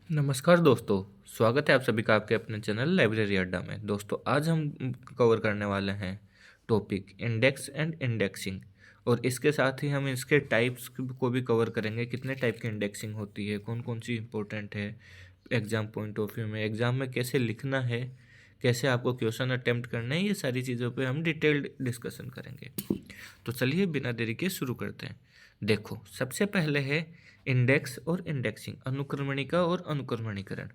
नमस्कार दोस्तों। स्वागत है आप सभी का आपके अपने चैनल लाइब्रेरी अड्डा में। दोस्तों आज हम कवर करने वाले हैं टॉपिक इंडेक्स एंड इंडेक्सिंग, और इसके साथ ही हम इसके टाइप्स को भी कवर करेंगे। कितने टाइप की इंडेक्सिंग होती है, कौन कौन सी इंपॉर्टेंट है एग्ज़ाम पॉइंट ऑफ व्यू में, एग्ज़ाम में कैसे लिखना है, कैसे आपको क्वेश्चन अटेम्प्ट करना है, ये सारी चीज़ों पे हम डिटेल्ड डिस्कशन करेंगे। तो चलिए बिना देरी के शुरू करते हैं। देखो, सबसे पहले है इंडेक्स और इंडेक्सिंग, अनुक्रमणिका और अनुक्रमणीकरण।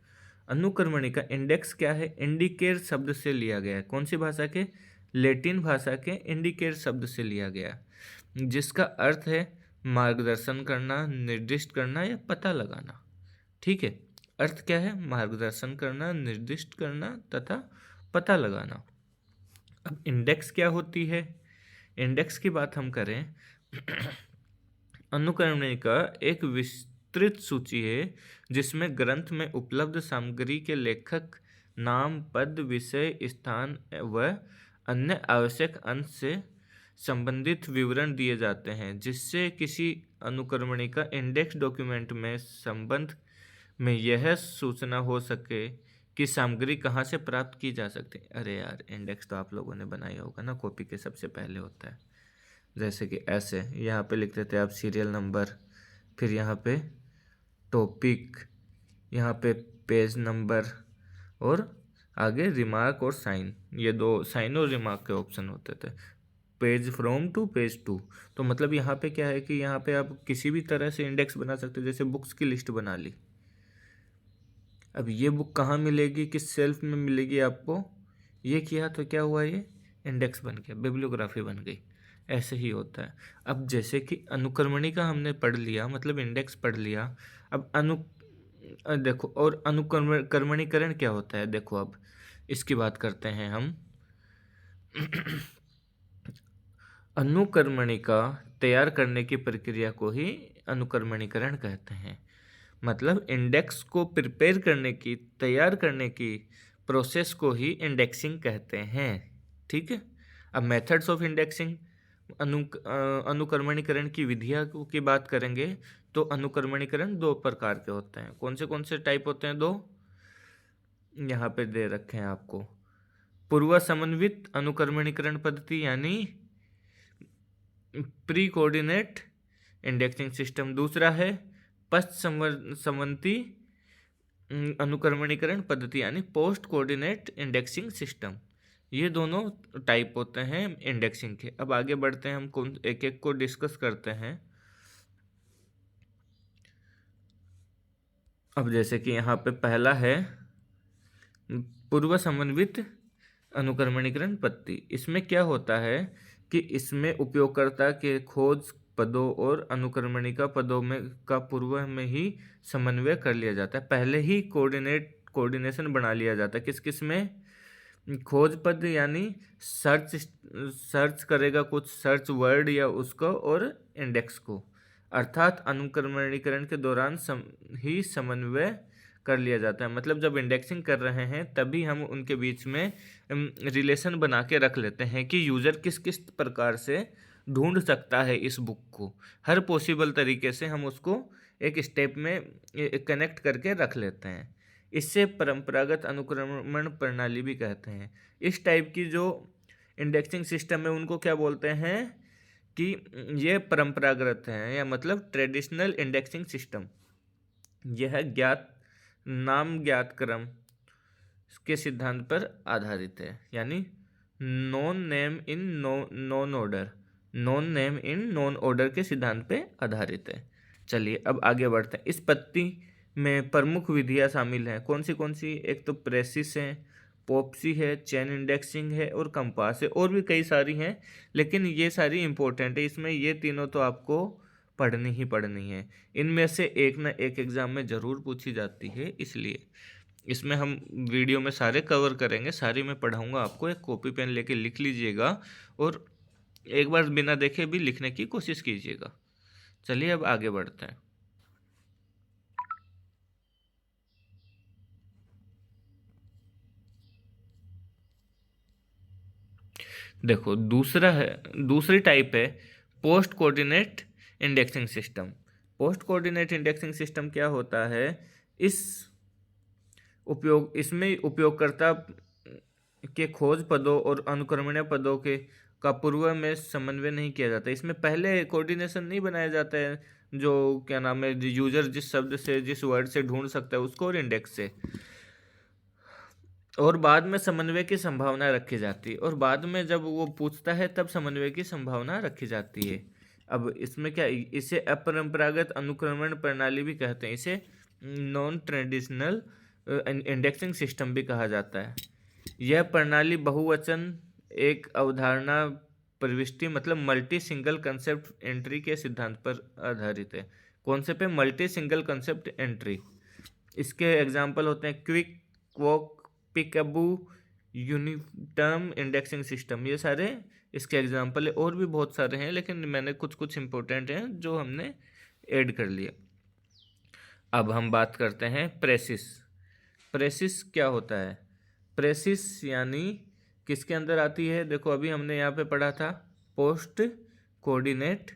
अनुक्रमणिका इंडेक्स क्या है? इंडिकेट शब्द से लिया गया है। कौन सी भाषा के? लैटिन भाषा के इंडिकेट शब्द से लिया गया, जिसका अर्थ है मार्गदर्शन करना, निर्दिष्ट करना या पता लगाना। ठीक है, अर्थ क्या है? मार्गदर्शन करना, निर्दिष्ट करना तथा पता लगाना। अब इंडेक्स क्या होती है? इंडेक्स की बात हम करें अनुक्रमणिका एक विस्तृत सूची है जिसमें ग्रंथ में उपलब्ध सामग्री के लेखक, नाम, पद, विषय, स्थान व अन्य आवश्यक अंश से संबंधित विवरण दिए जाते हैं, जिससे किसी अनुक्रमणिका इंडेक्स डॉक्यूमेंट में संबंध में यह सूचना हो सके कि सामग्री कहाँ से प्राप्त की जा सकती है। अरे यार, इंडेक्स तो आप लोगों ने बनाया होगा ना, कॉपी के सबसे पहले होता है। जैसे कि ऐसे यहाँ पे लिख देते हैं आप सीरियल नंबर, फिर यहाँ पे टॉपिक, यहाँ पे पेज नंबर, और आगे रिमार्क और साइन। ये दो साइन और रिमार्क के ऑप्शन होते थे। Page from to page two, तो मतलब यहाँ पे क्या है कि यहाँ पे आप किसी भी तरह से इंडेक्स बना सकते हो। जैसे बुक्स की लिस्ट बना ली, अब ये बुक कहाँ मिलेगी, किस सेल्फ में मिलेगी आपको, ये किया तो क्या हुआ, ये इंडेक्स बन गया, बिब्लियोग्राफी बन गई। ऐसे ही होता है। अब जैसे कि अनुक्रमणी का हमने पढ़ लिया, मतलब इंडेक्स पढ़ लिया। अब देखो, और कर्मणीकरण क्या होता है, देखो अब इसकी बात करते हैं हम। अनुक्रमणिका तैयार करने की प्रक्रिया को ही अनुक्रमणीकरण कहते हैं। मतलब इंडेक्स को प्रिपेयर करने की, तैयार करने की प्रोसेस को ही इंडेक्सिंग कहते हैं। ठीक है। अब मेथड्स ऑफ इंडेक्सिंग, अनुक्रमणीकरण की विधियां की बात करेंगे तो अनुक्रमणीकरण दो प्रकार के होते हैं। कौन से टाइप होते हैं? दो यहाँ पे दे रखे हैं आपको। पूर्व समन्वित अनुक्रमणीकरण पद्धति यानी प्री कोऑर्डिनेट इंडेक्सिंग सिस्टम। दूसरा है पश्च समवर्ती अनुक्रमणीकरण पद्धति यानी पोस्ट कोऑर्डिनेट इंडेक्सिंग सिस्टम। ये दोनों टाइप होते हैं इंडेक्सिंग के। अब आगे बढ़ते हैं, हम कौन एक एक को डिस्कस करते हैं। अब जैसे कि यहाँ पे पहला है पूर्व समन्वित अनुक्रमणीकरण पद्धति। इसमें क्या होता है कि इसमें उपयोगकर्ता के खोज पदों और अनुक्रमणिका पदों में का पूर्व में ही समन्वय कर लिया जाता है। पहले ही कोऑर्डिनेशन बना लिया जाता है। किस किस में? खोज पद यानी सर्च करेगा कुछ सर्च वर्ड या उसको, और इंडेक्स को, अर्थात अनुक्रमणीकरण के दौरान ही समन्वय कर लिया जाता है। मतलब जब इंडेक्सिंग कर रहे हैं तभी हम उनके बीच में रिलेशन बना के रख लेते हैं कि यूज़र किस किस प्रकार से ढूंढ सकता है इस बुक को। हर पॉसिबल तरीके से हम उसको एक स्टेप में कनेक्ट करके रख लेते हैं। इससे परंपरागत अनुक्रमण प्रणाली भी कहते हैं। इस टाइप की जो इंडेक्सिंग सिस्टम है उनको क्या बोलते हैं कि ये परंपरागत हैं, या मतलब ट्रेडिशनल इंडेक्सिंग सिस्टम। यह ज्ञात क्रम के सिद्धांत पर आधारित है, यानी non name in non order के सिद्धांत पे आधारित है। चलिए अब आगे बढ़ते हैं। इस पद्धति में प्रमुख विधियां शामिल हैं। कौन सी? एक तो प्रेसिस है, पॉप्सी है, चेन इंडेक्सिंग है और कंपास है। और भी कई सारी हैं, लेकिन ये सारी इंपॉर्टेंट है। इसमें ये तीनों तो आपको पढ़नी है। इनमें से एक ना एक एग्जाम में ज़रूर पूछी जाती है, इसलिए इसमें हम वीडियो में सारे कवर करेंगे। सारी मैं पढ़ाऊँगा आपको। एक कॉपी पेन लेके लिख लीजिएगा और एक बार बिना देखे भी लिखने की कोशिश कीजिएगा। चलिए अब आगे बढ़ते हैं। देखो, दूसरी टाइप है post coordinate indexing system. Post coordinate indexing system क्या होता है? इस इसमें उपयोगकर्ता के खोज पदों और अनुक्रमणीय पदों के का पूर्व में समन्वय नहीं किया जाता। इसमें पहले कोऑर्डिनेशन नहीं बनाया जाता है, जो क्या नाम है, यूजर जिस शब्द से जिस वर्ड से ढूंढ सकता है उसको और इंडेक्स से, और बाद में समन्वय की संभावना रखी जाती है, और बाद में जब वो पूछता है तब समन्वय की संभावना रखी जाती है। अब इसमें क्या, इसे अपरंपरागत अनुक्रमण प्रणाली भी कहते हैं, इसे नॉन ट्रेडिशनल इंडेक्सिंग सिस्टम भी कहा जाता है। यह प्रणाली बहुवचन एक अवधारणा प्रविष्टि मतलब मल्टी सिंगल कंसेप्ट एंट्री के सिद्धांत पर आधारित है। कौन से पे? Multi single concept entry. इसके एग्जाम्पल होते हैं क्विक, क्वॉक, पिकअबू, यूनिटर्म इंडेक्सिंग सिस्टम, ये सारे इसके एग्जाम्पल है। और भी बहुत सारे हैं, लेकिन मैंने कुछ इंपॉर्टेंट हैं जो हमने ऐड कर लिए। अब हम बात करते हैं प्रेसिस। प्रेसिस क्या होता है? प्रेसिस यानी किसके अंदर आती है? देखो अभी हमने यहाँ पे पढ़ा था पोस्ट कोऑर्डिनेट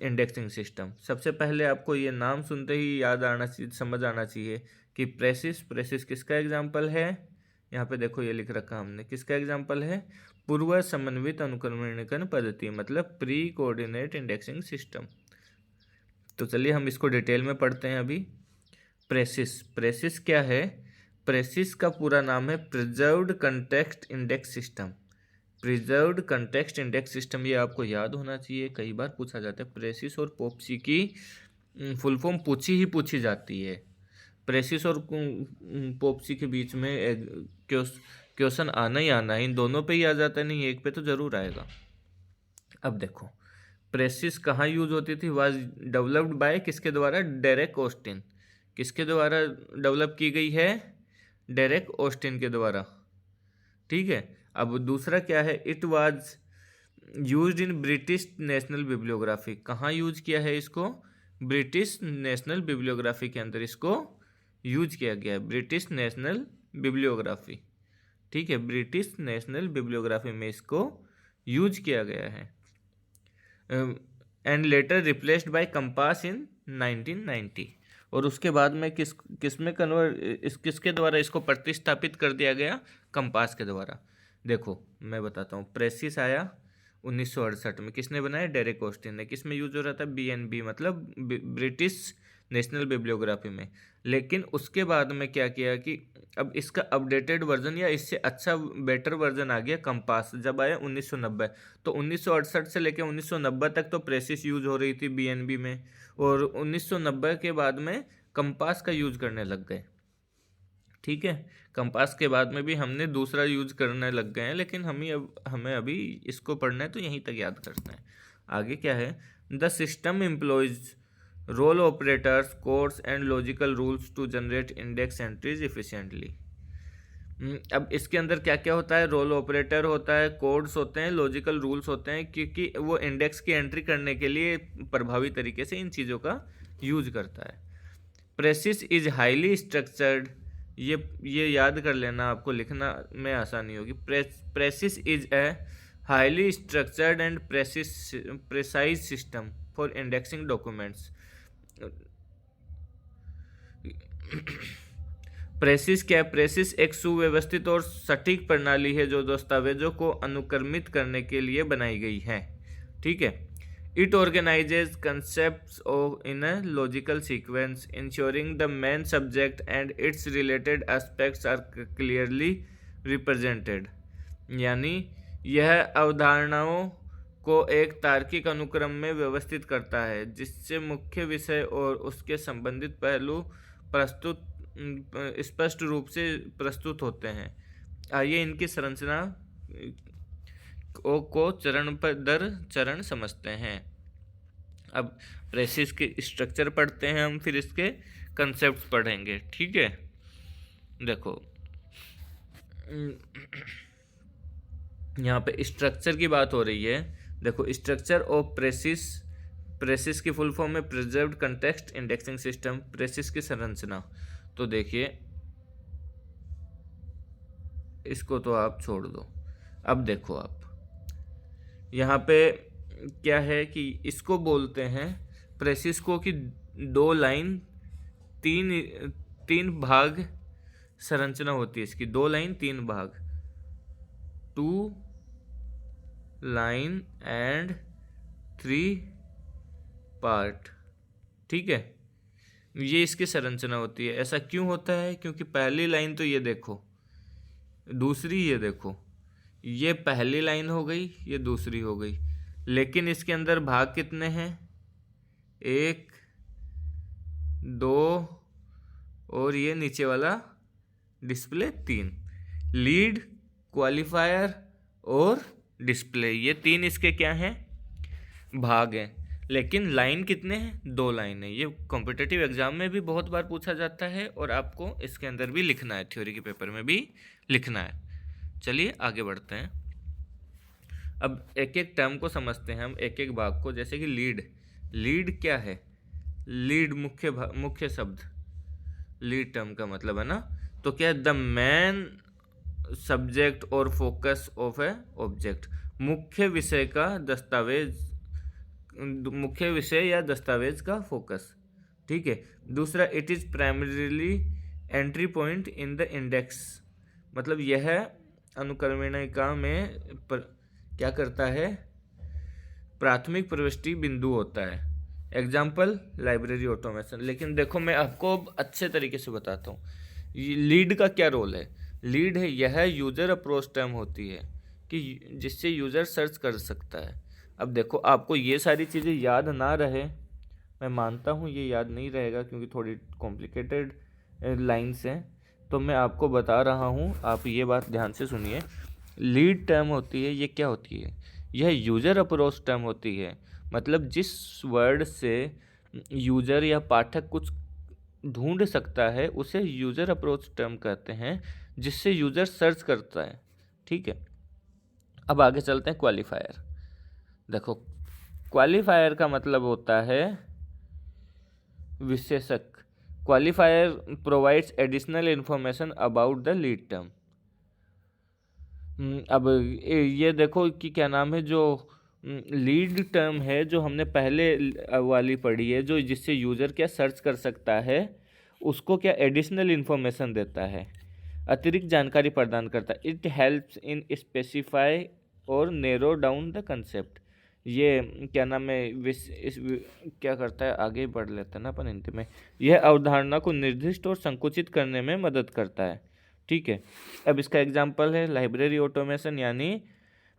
इंडेक्सिंग सिस्टम। सबसे पहले आपको ये नाम सुनते ही याद आना चाहिए, समझ आना चाहिए कि प्रेसिस किसका एग्जाम्पल है। यहाँ पे देखो ये लिख रखा हमने, किसका एग्जाम्पल है? पूर्व समन्वित अनुक्रमणीकरण पद्धति, मतलब प्री कोऑर्डिनेट इंडेक्सिंग सिस्टम। तो चलिए हम इसको डिटेल में पढ़ते हैं अभी। प्रेसिस क्या है? प्रेसिस का पूरा नाम है preserved context index system. Preserved context index system, ये आपको याद होना चाहिए, कई बार पूछा जाता है। प्रेसिस और पोप्सी की फुल फॉर्म पूछी जाती है। प्रेसिस और पोप्सी के बीच में क्वेश्चन आना ही आना है, इन दोनों पे ही आ जाता है, नहीं एक पे तो जरूर आएगा। अब देखो प्रेसिस कहाँ यूज होती थी? वाज डेवलप्ड बाय किसके द्वारा? Derek Austin. किसके द्वारा डेवलप की गई है? डेरेक ऑस्टिन के द्वारा। ठीक है। अब दूसरा क्या है? It was used in British national bibliography. कहाँ यूज किया है इसको? ब्रिटिश नेशनल बिब्लियोग्राफी के अंदर इसको यूज किया गया है, ब्रिटिश नेशनल बिब्लियोग्राफी। ठीक है, ब्रिटिश नेशनल बिब्लियोग्राफी में इसको यूज किया गया है। And later replaced by COMPASS in 1990। और उसके बाद में किसके द्वारा इसको प्रतिस्थापित कर दिया गया? कंपास के द्वारा। देखो मैं बताता हूँ, प्रेसिस आया 1968 में, किसने बनाया? डेरेक ऑस्टिन ने। किस में यूज हो रहा था? BNB मतलब ब्रिटिश नेशनल बिब्लियोग्राफी में। लेकिन उसके बाद में क्या किया कि अब इसका अपडेटेड वर्जन या इससे अच्छा बेटर वर्जन आ गया कंपास, जब आया 1990। तो 1968 से लेकर 1990 तक तो प्रेसिस यूज हो रही थी BNB में, और 1990 के बाद में कंपास का यूज करने लग गए। ठीक है, कंपास के बाद में भी हमने दूसरा यूज करने लग गए हैं, लेकिन हमें अभी इसको पढ़ना है तो यहीं तक याद करना है। आगे क्या है? The system employs role operators, codes and logical rules to generate index entries efficiently. अब इसके अंदर क्या क्या होता है? रोल ऑपरेटर होता है, कोड्स होते हैं, लॉजिकल रूल्स होते हैं, क्योंकि वो इंडेक्स की एंट्री करने के लिए प्रभावी तरीके से इन चीज़ों का यूज करता है। प्रेसिस इज हाईली स्ट्रक्चर्ड, ये याद कर लेना, आपको लिखना में आसानी होगी। Precious is a highly structured and precise system for indexing documents. Precious क्या? प्रेसिस एक सुव्यवस्थित और सटीक प्रणाली है जो दस्तावेजों को अनुक्रमित करने के लिए बनाई गई है। ठीक है। It organizes concepts of in a logical sequence, ensuring the main subject and its related aspects are clearly represented. यानी यह अवधारणाओं को एक तार्किक अनुक्रम में व्यवस्थित करता है, जिससे मुख्य विषय और उसके संबंधित पहलू स्पष्ट रूप से प्रस्तुत होते हैं। आइए इनकी संरचना को चरण पर दर चरण समझते हैं। अब प्रेसिस के स्ट्रक्चर पढ़ते हैं हम, फिर इसके कंसेप्ट पढ़ेंगे। ठीक है, देखो यहाँ पे स्ट्रक्चर की बात हो रही है। देखो स्ट्रक्चर ऑफ प्रेसिस की फुल फॉर्म है preserved context indexing system. Precious की संरचना तो देखिए, इसको तो आप छोड़ दो। अब देखो आप यहाँ पे क्या है कि इसको बोलते हैं प्रेसिस को कि 2 लाइन 3 भाग संरचना होती है इसकी, 2 लाइन 3 भाग, 2 लाइन एंड 3 पार्ट, ठीक है। ये इसकी संरचना होती है। ऐसा क्यों होता है? क्योंकि पहली लाइन तो ये देखो, दूसरी ये देखो, ये पहली लाइन हो गई, ये दूसरी हो गई, लेकिन इसके अंदर भाग कितने हैं? 1 2 और ये नीचे वाला डिस्प्ले 3। लीड, क्वालिफायर और डिस्प्ले, ये 3 इसके क्या हैं? भाग हैं। लेकिन लाइन कितने हैं? 2 लाइन है। ये कॉम्पिटिटिव एग्जाम में भी बहुत बार पूछा जाता है और आपको इसके अंदर भी लिखना है, थ्योरी के पेपर में भी लिखना है। चलिए आगे बढ़ते हैं। अब एक एक टर्म को समझते हैं हम, एक एक भाग को। जैसे कि लीड, लीड क्या है? लीड मुख्य शब्द, लीड टर्म का मतलब है ना। तो क्या है? द मेन सब्जेक्ट और फोकस ऑफ ए ऑब्जेक्ट, मुख्य विषय का दस्तावेज, मुख्य विषय या दस्तावेज का फोकस, ठीक है। दूसरा, it is primarily entry point in the index, मतलब यह अनुक्रमणिका में क्या करता है? प्राथमिक प्रविष्टि बिंदु होता है। Example, library automation. लेकिन देखो मैं आपको अच्छे तरीके से बताता हूँ, लीड का क्या रोल है। लीड है, यह यूज़र अप्रोच टर्म होती है कि जिससे यूज़र सर्च कर सकता है। अब देखो आपको ये सारी चीज़ें याद ना रहे, मैं मानता हूँ ये याद नहीं रहेगा क्योंकि थोड़ी कॉम्प्लिकेटेड लाइन्स हैं, तो मैं आपको बता रहा हूँ, आप ये बात ध्यान से सुनिए। लीड टर्म होती है, ये क्या होती है? यह यूज़र अप्रोच टर्म होती है, मतलब जिस वर्ड से यूज़र या पाठक कुछ ढूंढ सकता है उसे यूज़र अप्रोच टर्म कहते हैं, जिससे यूज़र सर्च करता है, ठीक है। अब आगे चलते हैं क्वालिफायर। देखो क्वालिफायर का मतलब होता है विशेषक। Qualifier provides additional information about the lead term. अब ये देखो कि क्या नाम है, जो लीड टर्म है जो हमने पहले वाली पढ़ी है, जो जिससे यूज़र क्या सर्च कर सकता है, उसको क्या एडिशनल इंफॉर्मेशन देता है, अतिरिक्त जानकारी प्रदान करता है। इट हेल्प्स इन स्पेसिफाई और नैरो डाउन द कंसेप्ट। ये क्या नाम है, क्या करता है, आगे बढ़ लेते हैं ना अपन हिंदी में। यह अवधारणा को निर्दिष्ट और संकुचित करने में मदद करता है, ठीक है। अब इसका एग्जांपल है लाइब्रेरी ऑटोमेशन, यानी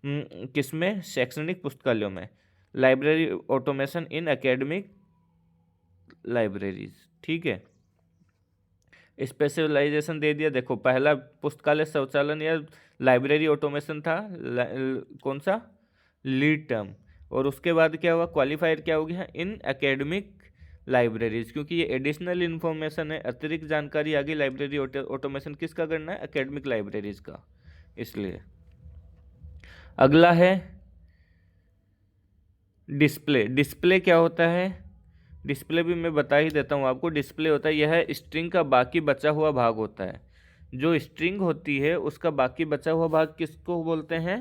किसमें? शैक्षणिक पुस्तकालयों में। लाइब्रेरी ऑटोमेशन इन एकेडमिक लाइब्रेरीज, ठीक है। स्पेशलाइजेशन दे दिया। देखो पहला पुस्तकालय शौचालन या लाइब्रेरी ऑटोमेशन था, कौन सा? Lead term. और उसके बाद क्या हुआ? क्वालिफायर क्या हो गया? इन एकेडमिक लाइब्रेरीज, क्योंकि ये एडिशनल इन्फॉर्मेशन है, अतिरिक्त जानकारी आ गई। लाइब्रेरी ऑटोमेशन किसका करना है? एकेडमिक लाइब्रेरीज का, इसलिए। अगला है डिस्प्ले। डिस्प्ले क्या होता है? डिस्प्ले भी मैं बता ही देता हूँ आपको। डिस्प्ले होता है, यह स्ट्रिंग का बाकी बचा हुआ भाग होता है। जो स्ट्रिंग होती है उसका बाकी बचा हुआ भाग किसको बोलते हैं?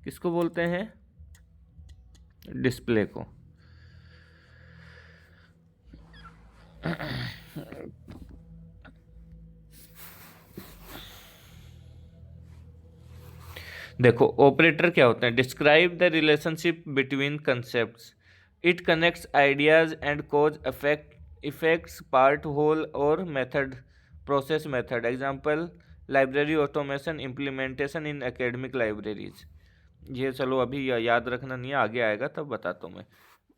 किसको बोलते हैं? डिस्प्ले को। देखो ऑपरेटर क्या होते हैं? Describe the relationship between concepts, it connects ideas and cause effects, part, whole और method, process method. Example, library automation implementation in academic libraries. ये चलो अभी याद रखना नहीं है, आगे आएगा तब बताता हूँ मैं।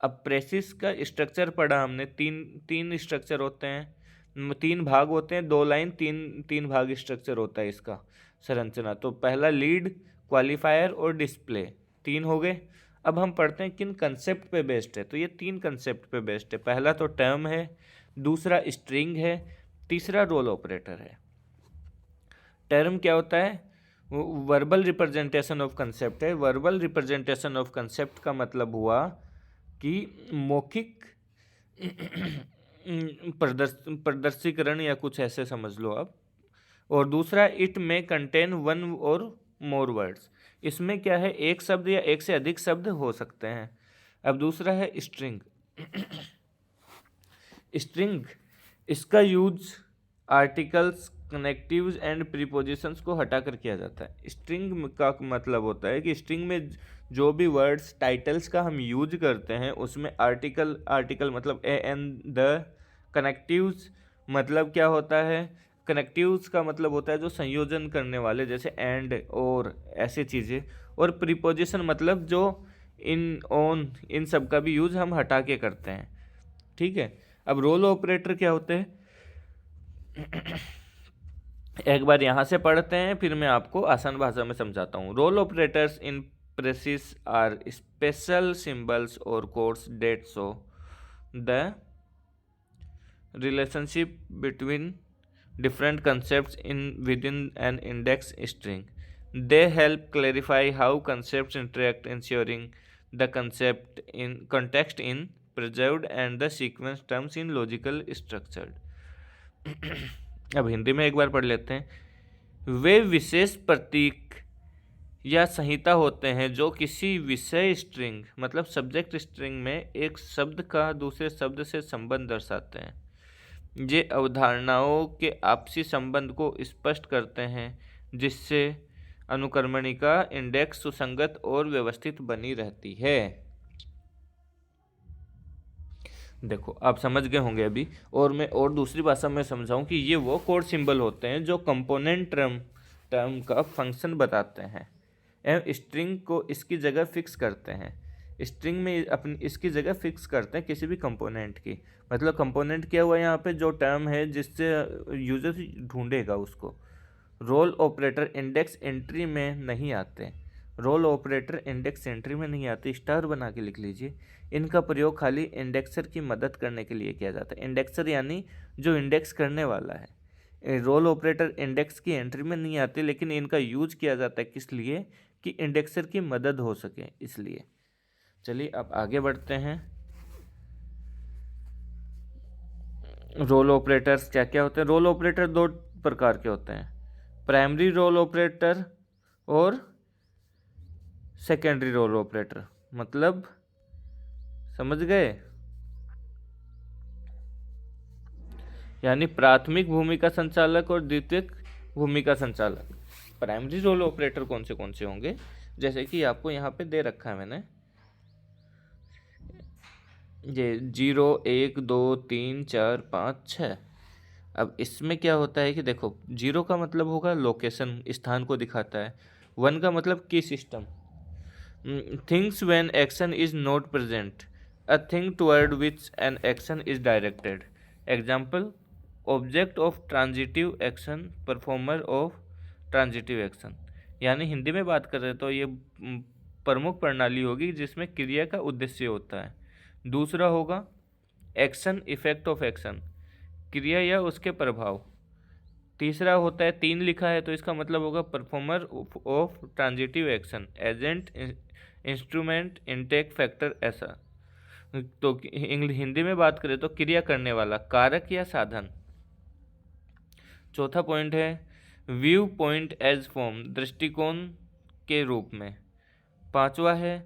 अब प्रेसिस का स्ट्रक्चर पढ़ा हमने, तीन स्ट्रक्चर होते हैं, 3 भाग होते हैं, 2 लाइन 3 भाग स्ट्रक्चर होता है इसका संरचना। तो पहला लीड, क्वालिफायर और डिस्प्ले, 3 हो गए। अब हम पढ़ते हैं किन कंसेप्ट पे बेस्ड है। तो ये 3 कंसेप्ट पे बेस्ड है। पहला तो टर्म है, दूसरा स्ट्रिंग है, तीसरा रोल ऑपरेटर है। टर्म क्या होता है? वर्बल रिप्रेजेंटेशन ऑफ कंसेप्ट है। वर्बल रिप्रेजेंटेशन ऑफ कंसेप्ट का मतलब हुआ कि मौखिक प्रदर्शीकरण या कुछ ऐसे समझ लो आप। और दूसरा, इट में कंटेन 1 और मोर वर्ड्स। इसमें क्या है? एक शब्द या एक से अधिक शब्द हो सकते हैं। अब दूसरा है स्ट्रिंग। स्ट्रिंग, इसका use articles, connectives and prepositions को हटाकर किया जाता है। स्ट्रिंग का मतलब होता है कि स्ट्रिंग में जो भी वर्ड्स टाइटल्स का हम यूज करते हैं उसमें आर्टिकल मतलब ए एन द, कनेक्टिव्स मतलब क्या होता है, कनेक्टिव्स का मतलब होता है जो संयोजन करने वाले, जैसे एंड और ऐसे चीज़ें, और प्रीपोजिशन मतलब जो इन ऑन इन सब का भी यूज़ हम हटा के करते हैं। ठीक है। अब रोल ऑपरेटर क्या होते हैं, एक बार यहाँ से पढ़ते हैं फिर मैं आपको आसान भाषा में समझाता हूँ। Role operators in PRECIS are special symbols और codes that show the relationship between different concepts in within an index string. They help clarify how concepts interact, ensuring the context in preserved and the sequence terms in logical structured. अब हिंदी में एक बार पढ़ लेते हैं। वे विशेष प्रतीक या संहिता होते हैं जो किसी विषय स्ट्रिंग मतलब सब्जेक्ट स्ट्रिंग में एक शब्द का दूसरे शब्द से संबंध दर्शाते हैं। ये अवधारणाओं के आपसी संबंध को स्पष्ट करते हैं जिससे अनुक्रमणिका इंडेक्स सुसंगत और व्यवस्थित बनी रहती है। देखो आप समझ गए होंगे अभी, और मैं और दूसरी भाषा में समझाऊं कि ये वो कोड सिंबल होते हैं जो कंपोनेंट टर्म का फंक्शन बताते हैं एवं स्ट्रिंग को इसकी जगह फिक्स करते हैं। स्ट्रिंग में अपनी इसकी जगह फिक्स करते हैं किसी भी कंपोनेंट की। मतलब कंपोनेंट क्या हुआ यहाँ पे, जो टर्म है जिससे यूजर ढूंढेगा उसको। रोल ऑपरेटर इंडेक्स एंट्री में नहीं आते, रोल ऑपरेटर इंडेक्स एंट्री में नहीं आते, स्टार बना के लिख लीजिए। इनका प्रयोग खाली इंडेक्सर की मदद करने के लिए किया जाता है। इंडेक्सर यानी जो इंडेक्स करने वाला है। रोल ऑपरेटर इंडेक्स की एंट्री में नहीं आते, लेकिन इनका यूज किया जाता है किस लिए, कि इंडेक्सर की मदद हो सके इसलिए। चलिए अब आगे बढ़ते हैं। रोल ऑपरेटर्स क्या क्या होते हैं। रोल ऑपरेटर दो प्रकार के होते हैं, प्राइमरी रोल ऑपरेटर और सेकेंडरी रोल ऑपरेटर। मतलब समझ गए, यानी प्राथमिक भूमिका संचालक और द्वितीयक भूमिका संचालक। प्राइमरी रोल ऑपरेटर कौन से होंगे, जैसे कि आपको यहाँ पे दे रखा है मैंने, ये 0 1 2 3 4 5 6। अब इसमें क्या होता है कि देखो, 0 का मतलब होगा लोकेशन, स्थान को दिखाता है। 1 का मतलब की system, things when action is not present, a thing toward which an action is directed. Example, object of transitive action, performer of transitive action. यानी हिंदी में बात कर रहे तो ये प्रमुख प्रणाली होगी जिसमें क्रिया का उद्देश्य होता है। दूसरा होगा एक्शन, इफेक्ट ऑफ एक्शन, क्रिया या उसके प्रभाव। तीसरा होता है, 3 लिखा है तो इसका मतलब होगा performer of transitive action, agent, instrument, intake, factor, ऐसा। तो हिंदी में बात करें तो क्रिया करने वाला, कारक या साधन। चौथा पॉइंट है व्यू पॉइंट एज फॉर्म, दृष्टिकोण के रूप में। पांचवा है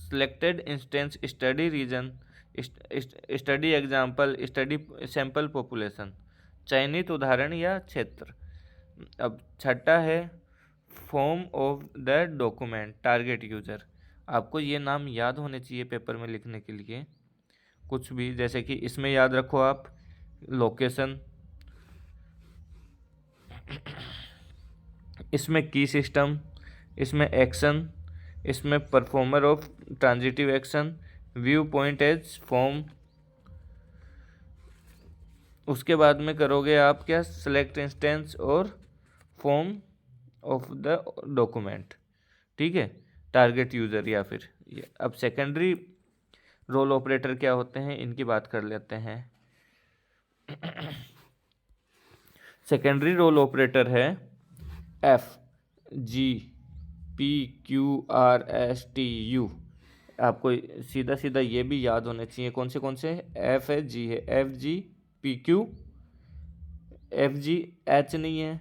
selected instance, study region, study example, study sample population, चयनित उदाहरण या क्षेत्र। अब छठा है form of the document, target user. आपको ये नाम याद होने चाहिए पेपर में लिखने के लिए कुछ भी, जैसे कि इसमें याद रखो आप लोकेशन, इसमें की सिस्टम, इसमें एक्शन, इसमें performer of transitive action, view point as form. उसके बाद में करोगे आप क्या, सेलेक्ट इंस्टेंस और फॉर्म ऑफ द डॉक्यूमेंट। ठीक है, टारगेट यूजर या फिर अब सेकेंडरी रोल ऑपरेटर क्या होते हैं इनकी बात कर लेते हैं। सेकेंडरी रोल ऑपरेटर है F G P Q R S T U. आपको सीधा सीधा ये भी याद होने चाहिए कौन से एफ है, जी है, F G P Q, F G H नहीं है,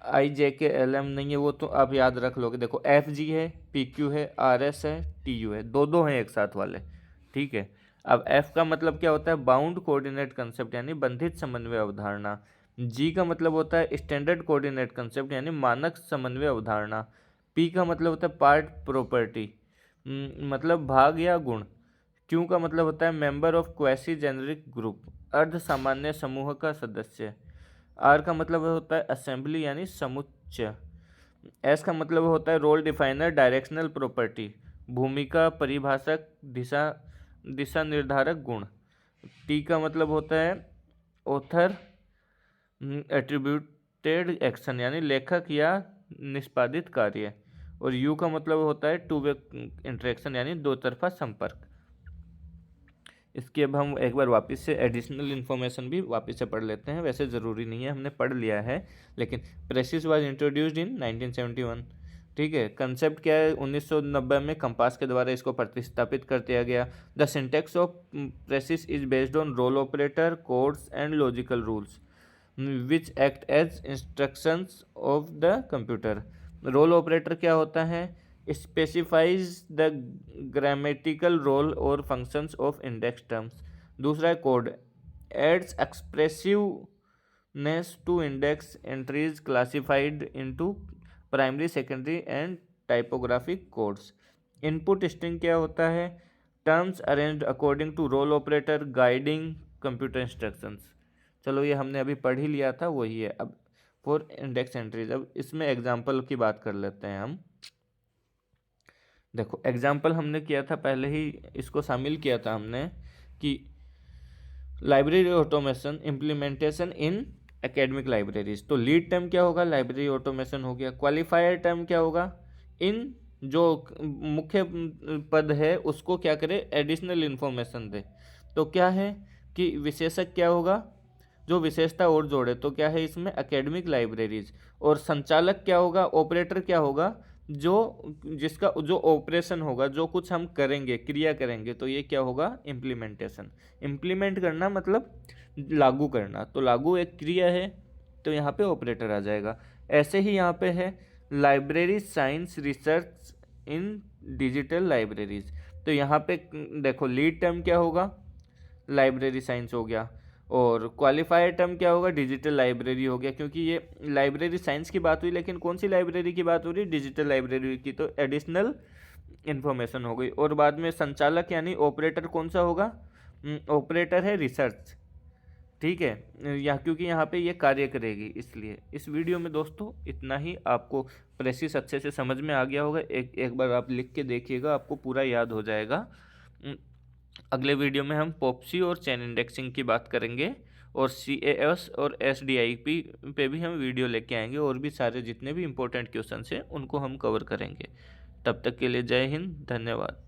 आई जे के एल एम नहीं है, वो तो आप याद रख लोगे। देखो एफ जी है, पी क्यू है, आर एस है, टी यू है, दो हैं एक साथ वाले। ठीक है। अब एफ का मतलब क्या होता है, बाउंड कोऑर्डिनेट कंसेप्ट यानी बंधित समन्वय अवधारणा। जी का मतलब होता है स्टैंडर्ड कोऑर्डिनेट कंसेप्ट यानी मानक समन्वय अवधारणा। पी का मतलब होता है पार्ट प्रॉपर्टी, मतलब भाग या गुण। क्यू का मतलब होता है member of quasi generic group, अर्ध सामान्य समूह का सदस्य। आर का मतलब होता है असेंबली यानी समुच्चय। एस का मतलब होता है रोल डिफाइनर डायरेक्शनल प्रॉपर्टी, भूमिका परिभाषक, दिशा दिशा निर्धारक गुण। टी का मतलब होता है ऑथर एट्रीब्यूटेड एक्शन यानी लेखक या निष्पादित कार्य। और यू का मतलब होता है टू वे इंटरेक्शन यानी दो तरफा संपर्क। इसकी अब हम एक बार वापस से एडिशनल इन्फॉर्मेशन भी वापस से पढ़ लेते हैं, वैसे ज़रूरी नहीं है, हमने पढ़ लिया है, लेकिन प्रेसिस वाज इंट्रोड्यूस्ड इन 1971। ठीक है, कंसेप्ट क्या है, 1990 में कंपास के द्वारा इसको प्रतिस्थापित कर दिया गया। The syntax of PRECIS is based on role operator, codes and logical rules which act as instructions of the computer. Role operator क्या होता है, स्पेसिफाइज द ग्रामेटिकल रोल और फंक्शंस ऑफ इंडेक्स टर्म्स। दूसरा है code, aids expressiveness to index entries classified into primary, secondary and typographic codes. Input string क्या होता है, terms arranged according to role operator guiding computer instructions. चलो ये हमने अभी पढ़ ही लिया था, वही है। अब फॉर इंडेक्स एंट्रीज, अब इसमें एग्जाम्पल की बात कर लेते हैं हम। देखो एग्जाम्पल हमने किया था पहले ही, इसको शामिल किया था हमने कि library automation implementation in academic libraries. तो लीड टर्म क्या होगा, लाइब्रेरी ऑटोमेशन हो गया। क्वालिफायर टर्म क्या होगा, इन जो मुख्य पद है उसको क्या करे, एडिशनल इन्फॉर्मेशन दे। तो क्या है कि विशेषक क्या होगा, जो विशेषता और जोड़े। तो क्या है इसमें, एकेडमिक लाइब्रेरीज। और संचालक क्या होगा, ऑपरेटर क्या होगा, जो जिसका जो ऑपरेशन होगा, जो कुछ हम करेंगे, क्रिया करेंगे, तो ये क्या होगा, इम्प्लीमेंटेशन। इम्प्लीमेंट करना मतलब लागू करना, तो लागू एक क्रिया है, तो यहाँ पे ऑपरेटर आ जाएगा। ऐसे ही यहाँ पे है लाइब्रेरी साइंस रिसर्च इन डिजिटल लाइब्रेरीज। तो यहाँ पे देखो लीड टर्म क्या होगा, लाइब्रेरी साइंस हो गया, और क्वालिफायर टर्म क्या होगा, डिजिटल लाइब्रेरी हो गया। क्योंकि ये लाइब्रेरी साइंस की बात हुई, लेकिन कौन सी लाइब्रेरी की बात हो रही है, डिजिटल लाइब्रेरी की, तो एडिशनल इन्फॉर्मेशन हो गई। और बाद में संचालक यानी ऑपरेटर कौन सा होगा, ऑपरेटर है रिसर्च। ठीक है, या क्योंकि यहाँ पे ये कार्य करेगी, इसलिए इस वीडियो में दोस्तों इतना ही। आपको प्रेसिस अच्छे से समझ में आ गया होगा, एक बार आप लिख के देखिएगा, आपको पूरा याद हो जाएगा। अगले वीडियो में हम पॉप्सी और चेन इंडेक्सिंग की बात करेंगे, और CAS और SDIP पे भी हम वीडियो लेके आएंगे, और भी सारे जितने भी इम्पोर्टेंट क्वेश्चन हैं उनको हम कवर करेंगे। तब तक के लिए जय हिंद, धन्यवाद।